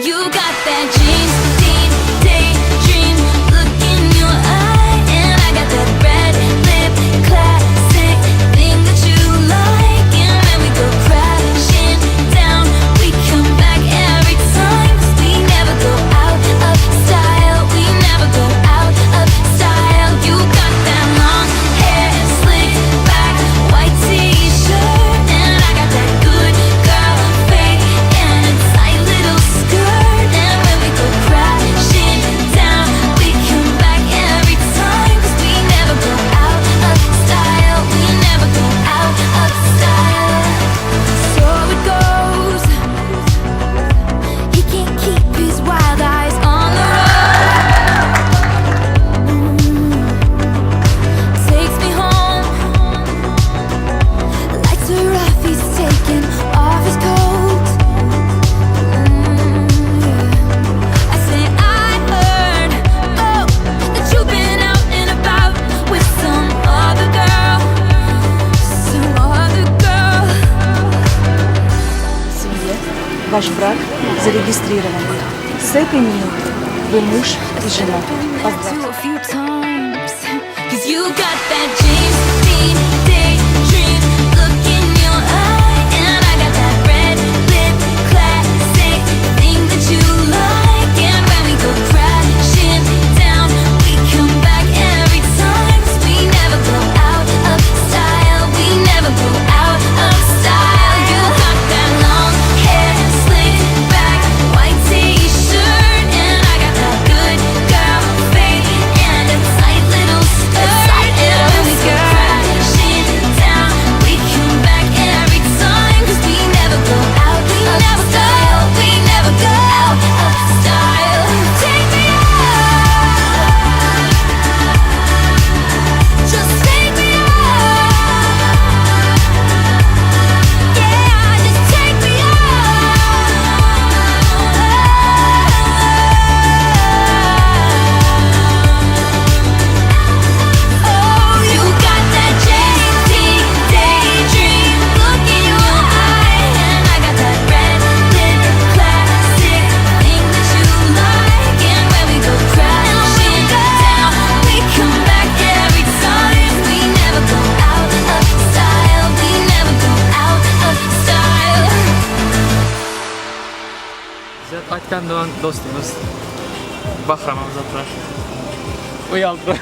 You got that dream, daydream look in your eye, and I got that red lip classic thing that you like. And when we go crashing down, we come back every time. 'Cause we never go out of style. We never go out of style. You got that long hair, slick back, white t-shirt, and I got that good girl fade and a tight little skirt. And when we go crashing down, we come back every time. 'Cause we never go out of style. We never go out of style. So it goes. He can't keep his wild eyes on the road. Takes me home. Lights are off, he's taking off his coat. I say I heard, oh, that you've been out and about with some other girl. Some other girl. Семье ваш брак зарегистрирован. С этой минуты вы муж и жена. Поздравьте. To a few times, 'cause you got that dream, daydream look in your eye, and I got that red lip classic thing that you like. And when we go crashing down, we come back every time. 'Cause we never go out of style. We never go out of style. You got that long hair, slick back, white t-shirt, and I got that good girl fade and a tight little skirt. And when we go crashing down, we come back every time. 'Cause we never go out of style. We never go out of style. Take me out, just take me out. Yeah, just take me out. Oh, you got that daydream look in your eye, and I got that red lip classic thing that you like. And when we go crashing down, we come back every time. We never go out of style. We never go out of style. Bize qaytgan dostumuz Bahram Avzatlar. Uyaldı.